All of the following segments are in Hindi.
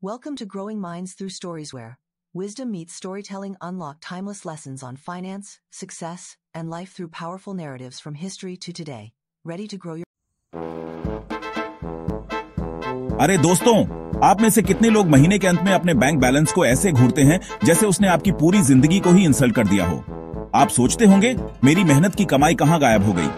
Welcome to Growing Minds Through Stories, where wisdom meets storytelling. Unlock timeless lessons on finance, success, and life through powerful narratives from history to today. Ready to grow your... अरे दोस्तों, आप में से कितने लोग महीने के अंत में अपने बैंक बैलेंस को ऐसे घूरते हैं जैसे उसने आपकी पूरी जिंदगी को ही इंसल्ट कर दिया हो। आप सोचते होंगे मेरी मेहनत की कमाई कहां गायब हो गई।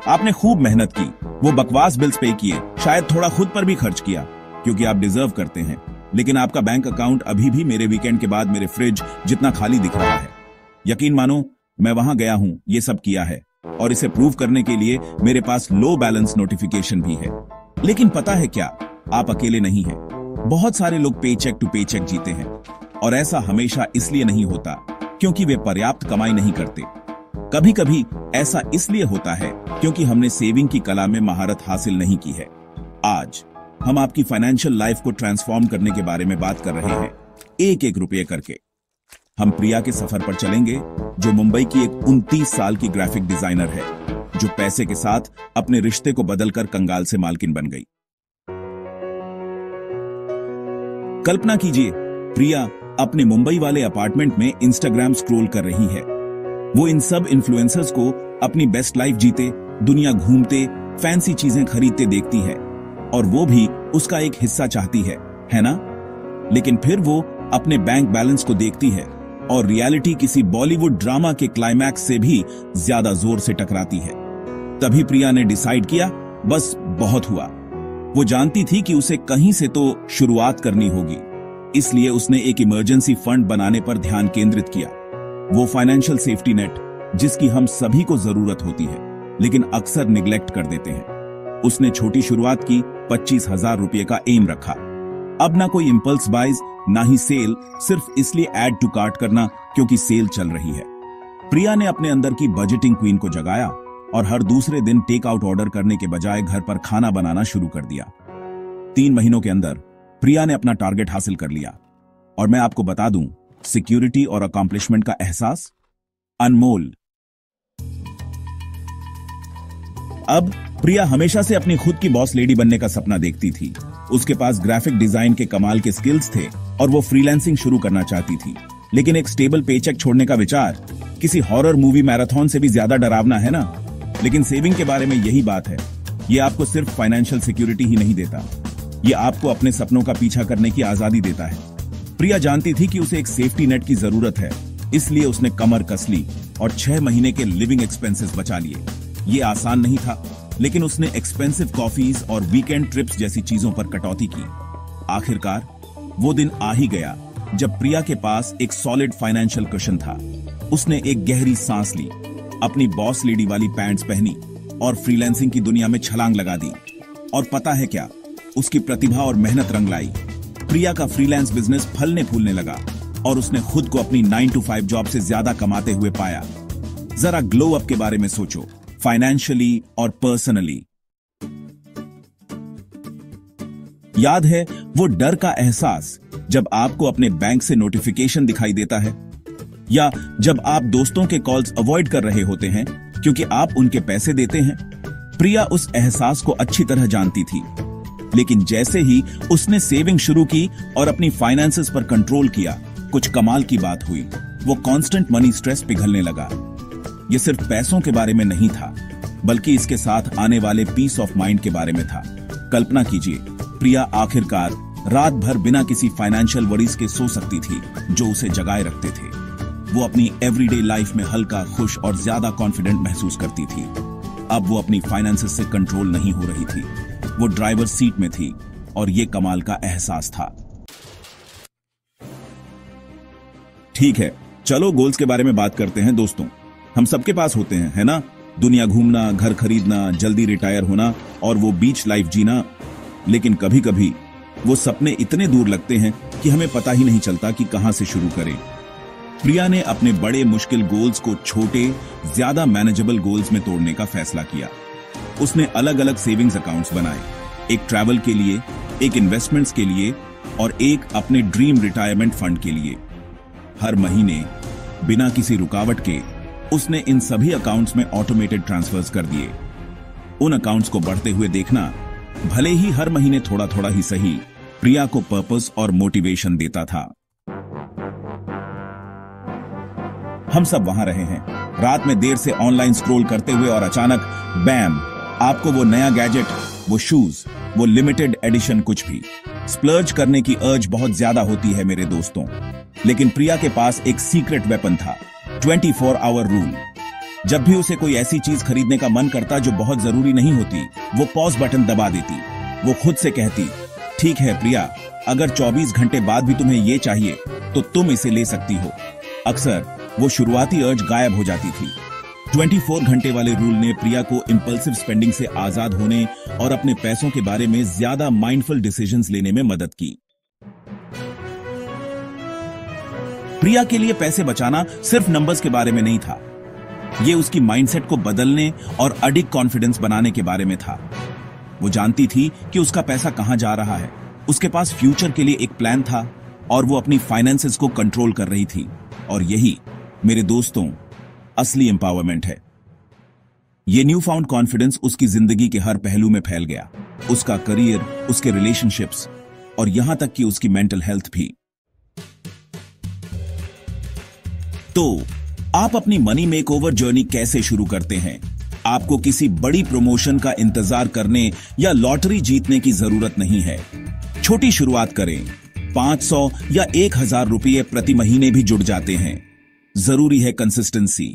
आपने खूब मेहनत की, वो बकवास बिल्स पे किए, शायद थोड़ा खुद पर भी खर्च किया क्योंकि आप डिजर्व करते हैं, लेकिन आपका बैंक अकाउंट अभी भी मेरे वीकेंड के बाद मेरे फ्रिज जितना खाली दिख रहा है। यकीन मानो, मैं वहां गया हूं, ये सब किया है, और इसे प्रूव करने के लिए मेरे पास लो बैलेंस नोटिफिकेशन भी है। लेकिन पता है क्या, आप अकेले नहीं हैं। बहुत सारे लोग पेचेक टू पेचेक जीते हैं, और ऐसा हमेशा इसलिए नहीं होता क्योंकि वे पर्याप्त कमाई नहीं करते। कभी कभी ऐसा इसलिए होता है क्योंकि हमने सेविंग की कला में महारत हासिल नहीं की है। आज हम आपकी फाइनेंशियल लाइफ को ट्रांसफॉर्म करने के बारे में बात कर रहे हैं, एक एक रुपये करके। हम प्रिया के सफर पर चलेंगे, जो मुंबई की एक 29 साल की ग्राफिक डिजाइनर है, जो पैसे के साथ अपने रिश्ते को बदलकर कंगाल से मालकिन बन गई। कल्पना कीजिए, प्रिया अपने मुंबई वाले अपार्टमेंट में इंस्टाग्राम स्क्रॉल कर रही है। वो इन सब इन्फ्लुएंसर्स को अपनी बेस्ट लाइफ जीते, दुनिया घूमते, फैंसी चीजें खरीदते देखती है, और वो भी उसका एक हिस्सा चाहती है ना? लेकिन फिर वो अपने बैंक बैलेंस को देखती है और रियलिटी किसी बॉलीवुड ड्रामा के क्लाइमैक्स से भी ज्यादा जोर से टकराती है। तभी प्रिया ने डिसाइड किया, बस बहुत हुआ। वो जानती थी कि उसे कहीं से तो शुरुआत करनी होगी, इसलिए उसने एक इमरजेंसी फंड बनाने पर ध्यान केंद्रित किया। वो फाइनेंशियल सेफ्टी नेट जिसकी हम सभी को जरूरत होती है, लेकिन अक्सर निग्लेक्ट कर देते हैं। उसने छोटी शुरुआत की, 25,000 रुपये का एम रखा। अब ना कोई इंपल्स बाइज, ना ही सेल, सिर्फ इसलिए ऐड टू कार्ट करना क्योंकि सेल चल रही है। प्रिया ने अपने अंदर की बजटिंग क्वीन को जगाया और हर दूसरे दिन टेक आउट ऑर्डर करने के बजाय घर पर खाना बनाना शुरू कर दिया। 3 महीनों के अंदर प्रिया ने अपना टारगेट हासिल कर लिया, और मैं आपको बता दूं, सिक्योरिटी और अकॉम्प्लिशमेंट का एहसास अनमोल। अब प्रिया हमेशा से अपनी खुद की बॉस लेडी बनने का सपना देखती थी। उसके पास ग्राफिक डिजाइन के कमाल के स्किल्स थे और वो फ्रीलांसिंग शुरू करना चाहती थी। लेकिन एक स्टेबल पेचेक छोड़ने का विचार किसी हॉरर मूवी मैराथन से भी ज्यादा डरावना है ना? लेकिन सेविंग के बारे में यही बात है, ये आपको सिर्फ फाइनेंशियल सिक्योरिटी ही नहीं देता, ये आपको अपने सपनों का पीछा करने की आजादी देता है। प्रिया जानती थी कि उसे एक सेफ्टी नेट की जरूरत है, इसलिए उसने कमर कस ली और 6 महीने के लिविंग एक्सपेंसेस बचा लिए। ये आसान नहीं था, लेकिन उसने एक्सपेंसिव कॉफीज और वीकेंड ट्रिप्स जैसी चीजों पर कटौती की। आखिरकार वो दिन आ ही गया जब प्रिया के पास एक सॉलिड फाइनेंशियल कुशन था। उसने एक गहरी सांस ली, अपनी बॉस लेडी वाली पैंट्स पहनी और फ्रीलांसिंग की दुनिया में छलांग लगा दी। और पता है क्या, उसकी प्रतिभा और मेहनत रंग लाई। प्रिया का फ्रीलांस बिजनेस फलने फूलने लगा और उसने खुद को अपनी 9 to 5 जॉब से ज्यादा कमाते हुए पाया। जरा ग्लो अप के बारे में सोचो, फाइनेंशियली और पर्सनली। याद है वो डर का एहसास जब आपको अपने बैंक से नोटिफिकेशन दिखाई देता है, या जब आप दोस्तों के कॉल्स अवॉइड कर रहे होते हैं क्योंकि आप उनके पैसे देते हैं? प्रिया उस एहसास को अच्छी तरह जानती थी, लेकिन जैसे ही उसने सेविंग शुरू की और अपनी फाइनेंसेस पर कंट्रोल किया, कुछ कमाल की बात हुई। वो कांस्टेंट मनी स्ट्रेस पिघलने लगा। ये सिर्फ पैसों के बारे में नहीं था, बल्कि इसके साथ आने वाले पीस ऑफ माइंड के बारे में था। कल्पना कीजिए, प्रिया आखिरकार रात भर बिना किसी फाइनेंशियल वरीज के सो सकती थी जो उसे जगाए रखते थे। वो अपनी एवरीडे लाइफ में हल्का, खुश और ज्यादा कॉन्फिडेंट महसूस करती थी। अब वो अपनी फाइनेंसेस से कंट्रोल नहीं हो रही थी, वो ड्राइवर सीट में थी, और ये कमाल का एहसास था। ठीक है, चलो गोल्स के बारे में बात करते हैं दोस्तों। हम सबके पास होते हैं, है ना? दुनिया घूमना, घर खरीदना, जल्दी रिटायर होना और वो बीच लाइफ जीना। लेकिन कभी कभी वो सपने इतने दूर लगते हैं कि हमें पता ही नहीं चलता कि कहां से शुरू करें। प्रिया ने अपने बड़े मुश्किल गोल्स को छोटे, ज्यादा मैनेजेबल गोल्स में तोड़ने का फैसला किया। उसने अलग अलग सेविंग्स अकाउंट्स बनाए, एक ट्रैवल के लिए, एक इन्वेस्टमेंट्स के लिए और एक अपने ड्रीम रिटायरमेंट फंड के लिए। हर महीने बिना किसी रुकावट के उसने इन सभी अकाउंट्स में ऑटोमेटेड ट्रांसफर्स कर दिए। उन अकाउंट्स को बढ़ते हुए देखना, भले ही हर महीने थोड़ा थोड़ा ही सही, प्रिया को पर्पस और मोटिवेशन देता था। हम सब वहां रहे हैं, रात में देर से ऑनलाइन स्क्रॉल करते हुए, और अचानक बैम, आपको वो नया गैजेट, वो शूज, वो लिमिटेड एडिशन कुछ भी। स्प्लर्ज करने की अर्ज बहुत ज्यादा होती है मेरे दोस्तों, लेकिन प्रिया के पास एक सीक्रेट वेपन था, 24 आवर रूल। जब भी उसे कोई ऐसी चीज खरीदने का मन करता जो बहुत जरूरी नहीं होती, वो पॉज बटन दबा देती। वो खुद से कहती, ठीक है प्रिया, अगर 24 घंटे बाद भी तुम्हें ये चाहिए तो तुम इसे ले सकती हो। अक्सर वो शुरुआती अर्ज गायब हो जाती थी। 24 घंटे वाले रूल ने प्रिया को इंपल्सिव स्पेंडिंग से आजाद होने और अपने पैसों के बारे में ज्यादा माइंडफुल डिसीजंस लेने में मदद की। प्रिया के लिए पैसे बचाना सिर्फ नंबर्स के बारे में नहीं था, ये उसकी माइंडसेट को बदलने और अडिग कॉन्फिडेंस बनाने के बारे में था। वो जानती थी कि उसका पैसा कहां जा रहा है, उसके पास फ्यूचर के लिए एक प्लान था, और वो अपनी फाइनेंसेस को कंट्रोल कर रही थी। और यही, मेरे दोस्तों, असली एम्पावरमेंट है। ये न्यू फाउंड कॉन्फिडेंस उसकी जिंदगी के हर पहलू में फैल गया, उसका करियर, उसके रिलेशनशिप्स, और यहां तक कि उसकी मेंटल हेल्थ भी। तो आप अपनी मनी मेकओवर जर्नी कैसे शुरू करते हैं? आपको किसी बड़ी प्रमोशन का इंतजार करने या लॉटरी जीतने की जरूरत नहीं है। छोटी शुरुआत करें, 500 या 1000 रुपये प्रति महीने भी जुड़ जाते हैं। जरूरी है कंसिस्टेंसी।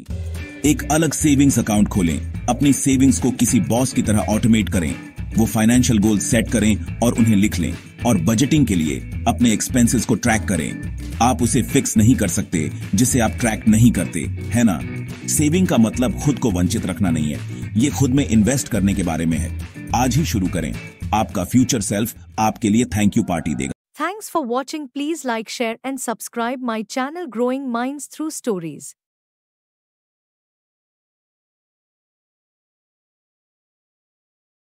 एक अलग सेविंग्स अकाउंट खोलें, अपनी सेविंग्स को किसी बॉस की तरह ऑटोमेट करें। वो फाइनेंशियल गोल सेट करें और उन्हें लिख लें, और बजटिंग के लिए अपने एक्सपेंसेस को ट्रैक करें। आप उसे फिक्स नहीं कर सकते जिसे आप ट्रैक नहीं करते, है ना? सेविंग का मतलब खुद को वंचित रखना नहीं है, ये खुद में इन्वेस्ट करने के बारे में है। आज ही शुरू करें, आपका फ्यूचर सेल्फ आपके लिए थैंक यू पार्टी देगा। Thanks for watching. Please like, share and subscribe my channel Growing Minds Through Stories.